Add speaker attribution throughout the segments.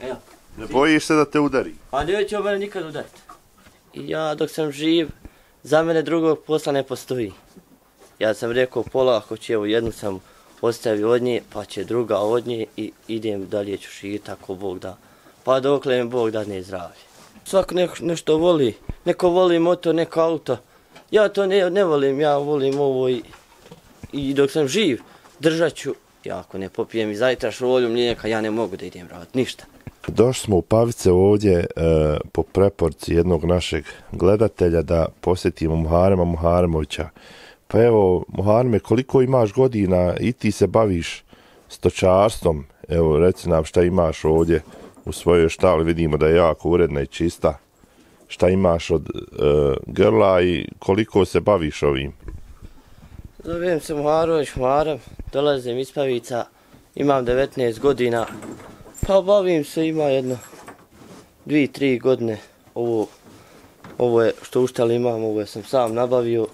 Speaker 1: Evo.
Speaker 2: Ne bojiš se da te udari?
Speaker 1: A neće o mene nikad udariti. I ja dok sam živ, za mene drugog posla ne postoji. Ja sam rekao polako će, evo jednu sam ostavio od nje, pa će druga od nje i idem dalje ću živjeti ako Bog da. Pa dokle mi Bog dadne zdravlje. Svako nešto voli, neko voli motor, neko auto. Ja to ne volim, ja volim ovo i dok sam živ držat ću. Ja ako ne popijem i zajtra šolju mlijeka, ja ne mogu da idem raditi, ništa.
Speaker 2: Došli smo u Pavice ovdje po preporuci jednog našeg gledatelja da posjetimo Muharema Muharemovića. Pa evo, Muhareme, koliko imaš godina i ti se baviš stočarstvom? Evo, reci nam šta imaš ovdje u svojoj štali, vidimo da je jako uredna i čista. Šta imaš od grla i koliko se baviš ovim?
Speaker 1: Zovem se Muharemović Muharem, dolazim iz Pavica, imam 19 godina. Pa bavim se, ima jedno 2-3 godine. Ovo je što u štali imam, ovo sam sam nabavio.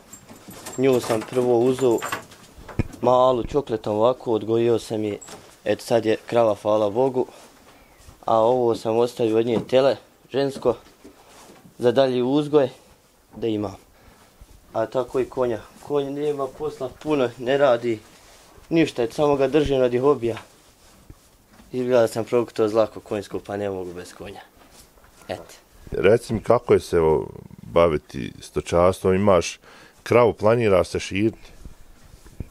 Speaker 1: Nju sam prvo uzeo malu čokletom ovako, odgojio sam je, eto sad je krava, hvala Bogu. A ovo sam ostavio od nje tele, žensko, za dalji uzgoj, da imam. A tako i konja. Konj nema posla puno, ne radi ništa, samo ga držim radi hobija. Izgleda da sam prokutao zlako konjsko, pa ne mogu bez konja. Eto.
Speaker 2: Reci mi kako je se baviti stočarstvom, imaš kravu, planiraš se širiti?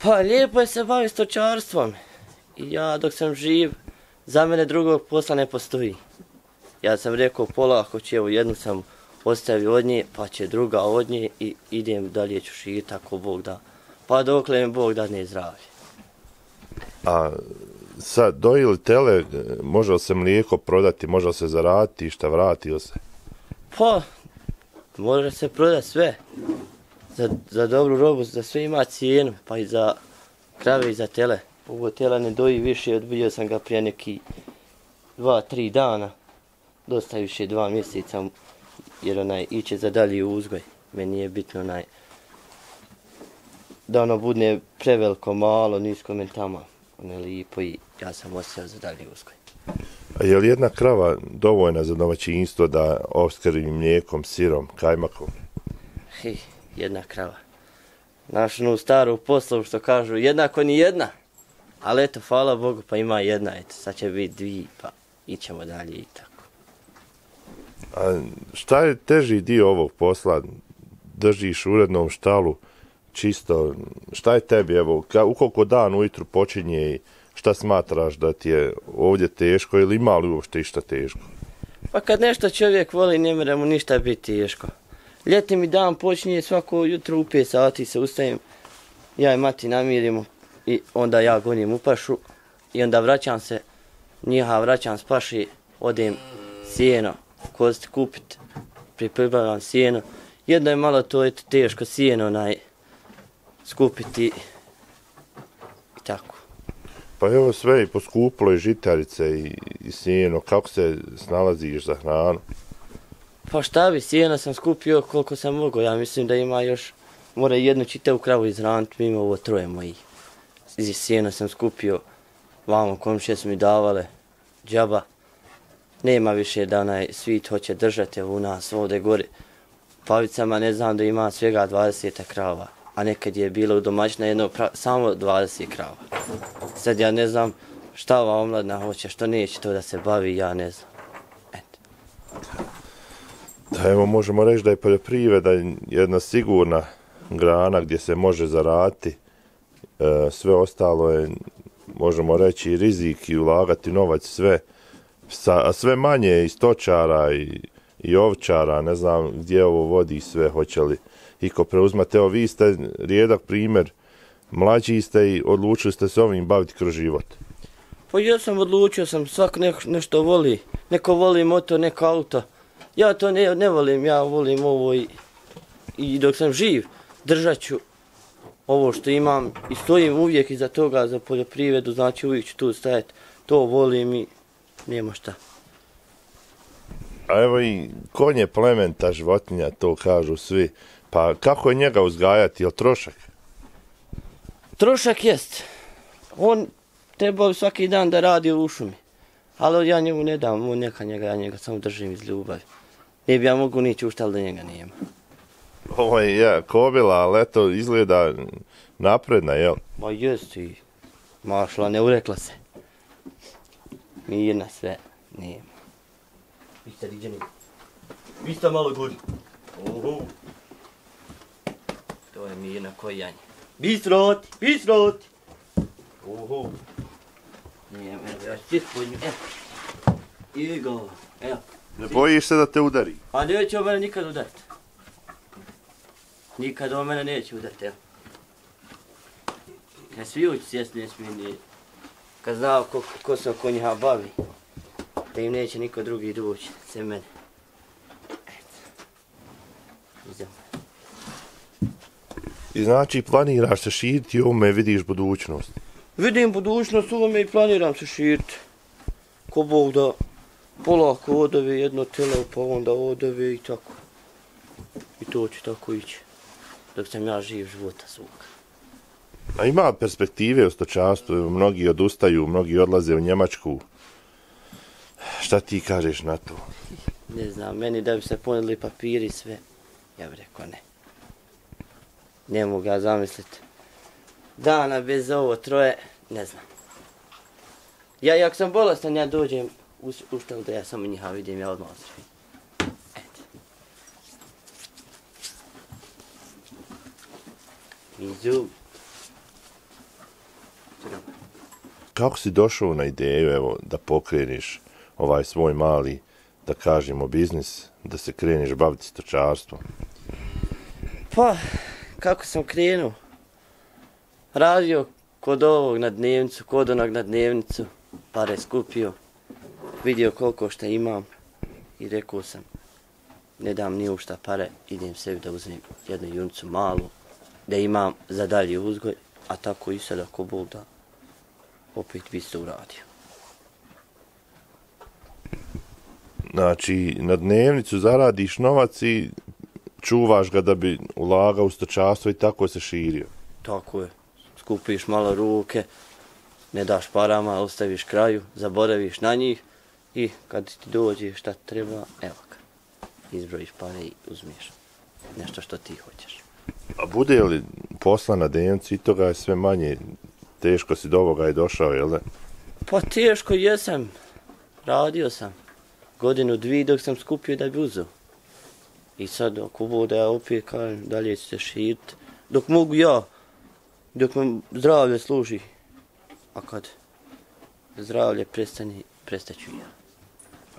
Speaker 1: Pa lijepo je se baviti stočarstvom. I ja dok sam živ, za mene drugog posla ne postoji. Ja sam rekao polako će, evo jednu sam ostavio od nje, pa će druga od nje i idem dalje ću živjeti ako Bog da. Pa dokle mi Bog dadne zdravlje.
Speaker 2: A sad, dojili tele, može li se mlijeko prodati, može li se zaraditi, šta vrati li se?
Speaker 1: Pa, može se prodati sve. Za dobru robu, za sve ima cijenu, pa i za krave i za tele. Ovo tela ne doji više, odbio sam ga prije neki 2-3 dana. Dosta više 2 mjeseca, jer iće za dalji uzgoj. Meni je bitno da ono bude preveliko, malo, nisko mentama. Ono je lijepo i ja sam osjećao za dalji uzgoj.
Speaker 2: A je li jedna krava dovoljna za domaćinstvo da opskrbi mlijekom, sirom, kajmakom?
Speaker 1: Jedna krava. Našu onu staru poslovu što kažu, jednako ni jedna. Ali eto, hvala Bogu, pa ima jedna, eto, sad će biti 2, pa ićemo dalje i tako.
Speaker 2: A šta je teži dio ovog posla? Držiš u urednom štalu, čisto, šta je tebi, evo, u koliko dan ujutru počinje i šta smatraš da ti je ovdje teško ili ima li uopšte išta teško?
Speaker 1: Pa kad nešto čovjek voli, ne mora mu ništa biti teško. Ljeti mi dan počinje svako jutro u 5 sati se ustajem, ja i mati namirimo i onda ja gonim u pašu i onda vraćam se, vraćam s paše, odem sjeno, koziti kupit, pripremam sjeno. Jedno je malo to je teško sjeno skupiti i tako.
Speaker 2: Pa evo sve i poskupilo i žitarice i sjeno, kako se snalaziš za hranu?
Speaker 1: Pa šta bi, sjena sam skupio koliko sam mogao, ja mislim da ima još, mora jednu čitavu kravu izhraniti, mi ima ovo 3 mojih. Iz sjena sam skupio, vamo komšije su mi davale, džaba. Nema više da svit hoće držati u nas ovdje gore. U Pavicama ne znam da ima svega 20 krava, a nekad je bilo u domaćina samo 20 krava. Sad ja ne znam šta ova omladina hoće, što neće to da se bavi, ja ne znam. Eto.
Speaker 2: Da, evo možemo reći da je poljoprivreda jedna sigurna grana gdje se može zaraditi. Sve ostalo je, možemo reći, rizik i ulagati novac, a sve manje i stočara i ovčara, ne znam gdje ovo vodi sve, hoće li iko preuzmati. Evo vi ste rijedak primjer, mlađi ste i odlučili ste se ovim baviti kroz život.
Speaker 1: Pa ja sam odlučio, svako nešto voli, neko voli motor, neko auto. Ja to ne volim, ja volim ovo i dok sam živ držat ću ovo što imam i stojim uvijek iza toga za poljoprivredu, znači uvijek ću tu stajati, to volim i nema šta.
Speaker 2: A evo i konj je plementa životinja, to kažu svi, pa kako je njega uzgajati, je li trošak?
Speaker 1: Trošak jest, on trebao bi svaki dan da radi u šumi. Ali ja njemu ne dam, neka njega, ja njega samo držim iz ljubavi. Ne bi ja mogu nići ušta, ali da njega nema.
Speaker 2: Ovo je kobila, ali eto, izgleda napredna, jel?
Speaker 1: Ma jest i mašla, ne urekla se. Mirna sve, nema. Vi ste riđeni. Vi ste malo gori. Oho. To je mirna kojanje. Bistroti, bistroti. Oho. Nema, ja ću spodnju, evo. I go, evo.
Speaker 2: Ne bojiš se da te udari?
Speaker 1: A neće o mene nikad udariti. Nikad o mene neće udariti, evo. Kad svi ući sjest ne smije nije. Kad znao ko se oko njiha bavi, da im neće niko drugi doći, sve mene. Eto. Idemo.
Speaker 2: I znači planiraš se širiti i ovome vidiš budućnost?
Speaker 1: Vidim budućnost ovome i planiram se širiti. Ko Bog da polako odove jedno telo, pa onda odove i tako. I to će tako ići. Dok sam ja živ života svoga.
Speaker 2: A ima perspektive u stočarstvu, mnogi odustaju, mnogi odlaze u Njemačku. Šta ti kažeš na to?
Speaker 1: Ne znam, meni da bi se ponijeli papiri i sve, ja bih rekao ne. Ne mogu ga zamisliti. Dana bez ovo troje, ne znam. Ja ako sam bolestan, ja dođem u štel da ja samo njiha vidim, ja odmah ozdravim. Eto. Mizu.
Speaker 2: Kako si došao na ideju, evo, da pokreniš ovaj svoj mali, da kažemo, biznis, da se kreniš baviti stočarstvom?
Speaker 1: Pa, kako sam krenuo? Radio kod ovog na dnevnicu, kod onog na dnevnicu, pare skupio, vidio koliko šta imam i rekao sam, ne dam ni u šta pare, idem sebi da uzmem jednu junicu malu, da imam za dalje uzgoj, a tako i sad ako Bog da, opet bi se uradio.
Speaker 2: Znači, na dnevnicu zaradiš novac i čuvaš ga da bi ulagao u stočarstvo i tako se širio.
Speaker 1: Tako je. Skupiš malo ruke, ne daš parama, ostaviš kraju, zaboraviš na njih i kad ti dođe šta treba, evo ga. Izbrojiš pare i uzmiješ nešto što ti hoćeš.
Speaker 2: A bude li posla na dnevnicu i toga je sve manje, teško si do ovoga je došao, jel da?
Speaker 1: Pa teško jesam. Radio sam. Godinu, dvije dok sam skupio da bi uzeo. I sad ako bude ja opet kažem dalje ću se širiti. Dok mogu ja, dok me zdravlje služi. A kad zdravlje prestane, prestaću ja.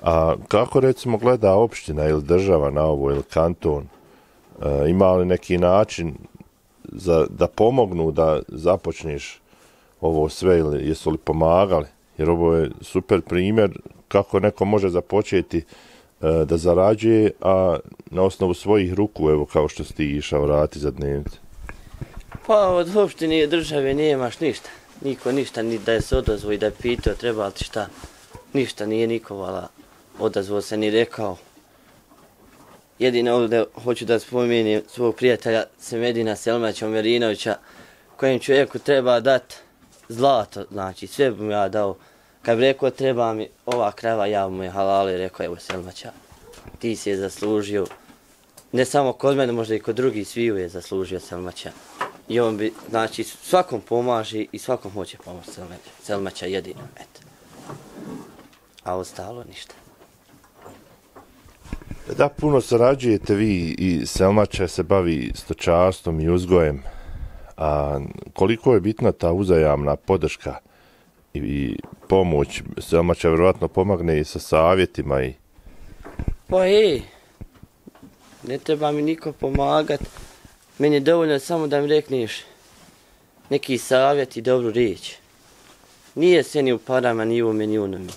Speaker 2: A kako recimo gleda opština ili država na ovo ili kanton? Ima li neki način da pomognu da započneš ovo sve ili jesu li pomagali? Jer ovo je super primjer kako neko može započeti da zarađuje, a na osnovu svojih ruku, evo kao što si ti išao raditi za dnevnice.
Speaker 1: Pa od opštine i države nemaš ništa. Niko ništa, ni da je se odazvao i da je pitao treba li ti šta. Ništa nije nikovala odazvao se ni rekao. Jedino ovdje hoću da spomenem svog prijatelja Semedina Selmaća Omerinovića, kojem čovjeku treba dati zlato, znači sve bi mu ja dao. Kad bi rekao treba mi ova krava, ja mu je halali, rekao evo Selmaća, ti si je zaslužio. Ne samo kod mene, možda i kod drugih sviju je zaslužio Selmaća. I on bi, znači, svakom pomaže i svakom hoće pomoći Selmaća jedino, eto. A ostalo ništa.
Speaker 2: Da, puno sarađujete vi i Selmaća se bavi stočarstvom i uzgojem. A koliko je bitna ta uzajamna podrška i pomoć? Selmaća vjerovatno pomogne i sa savjetima i...
Speaker 1: Pa ne treba mi niko pomagat. Meni je dovoljno samo da mi rekneš neki savjet i dobru riječ. Nije se ni u parama, ni u meni, ni u onome.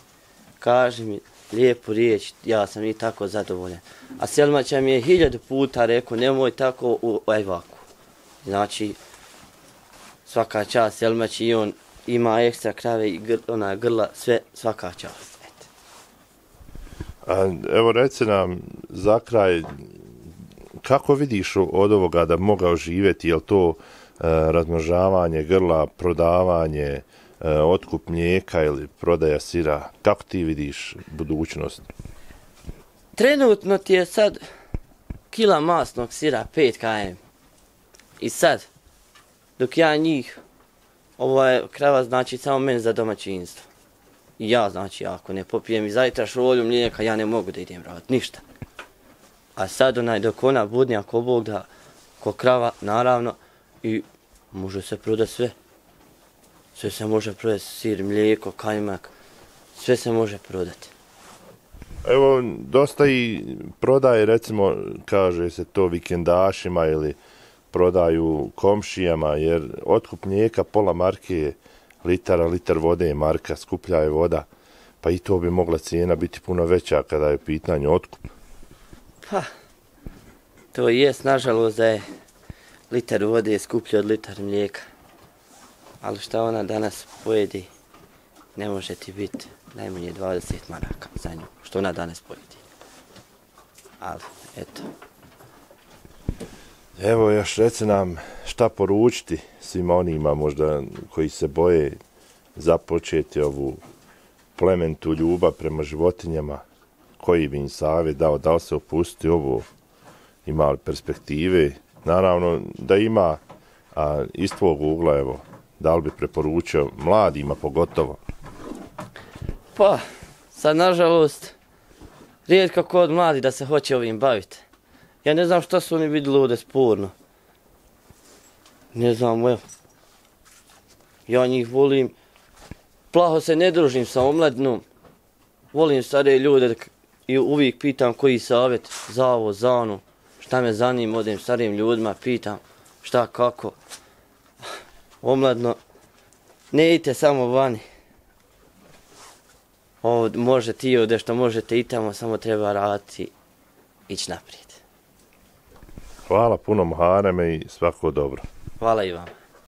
Speaker 1: Kaži mi lijepu riječ, ja sam i tako zadovoljan. A Selmaća mi je 1000 puta rekao, nemoj tako u evvaku. Znači, svaka čast Selmaći i on ima ekstra krave i grla, sve, svaka čast. Eto.
Speaker 2: A, evo reci nam za kraj, kako vidiš od ovoga da bi mogao živjeti, je li to razmnožavanje grla, prodavanje, otkup mlijeka ili prodaja sira? Kako ti vidiš budućnost?
Speaker 1: Trenutno ti je sad kila masnog sira 5 km. I sad, dok ja njih, ovo je krava znači samo meni za domaćinstvo. I ja znači ako ne popijem i zajtra šolju mlijeka, ja ne mogu da idem raditi ništa. A sad dok ona budne, ako Bog da, ko krava, naravno, i može se prodati sve. Sve se može prodati, sir, mlijeko, kajmak, sve se može prodati.
Speaker 2: Evo, dosta i prodaje, recimo, kaže se to vikendašima ili prodaju komšijama, jer otkup mlijeka pola marke je litar vode je marka, skuplja je voda, pa i to bi mogla cijena biti puno veća kada je u pitanju otkup.
Speaker 1: Pa, to jest, nažalost, da je litar vode skuplji od litar mlijeka. Ali šta ona danas pojedi, ne može ti biti najmanje 20 maraka za nju, što ona danas pojedi. Ali, eto.
Speaker 2: Evo još reci nam šta poručiti svima onima možda koji se boje započeti ovu plementu ljubav prema životinjama, koji bi im savjet dao, da li se opustiti ovo, ima li perspektive, naravno da ima, a iz tvog ugla, evo, da li bi preporučio mladima pogotovo?
Speaker 1: Pa, sad nažalost, rijetko kod mladi da se hoće ovim baviti. Ja ne znam što su oni vidjeli ovdje sporno. Ne znam, evo. Ja njih volim. Plaho se ne družim sa omladinom. Volim starije ljude i uvijek pitam koji savjet za ovo, za ono. Šta me zanima, odem starijim ljudima, pitam šta, kako. Omladno, ne idite samo vani. Ovo možete i ovdje što možete i tamo, samo treba raditi, ići naprijed.
Speaker 2: Hvala puno Muhareme i svako dobro.
Speaker 1: Hvala i vama.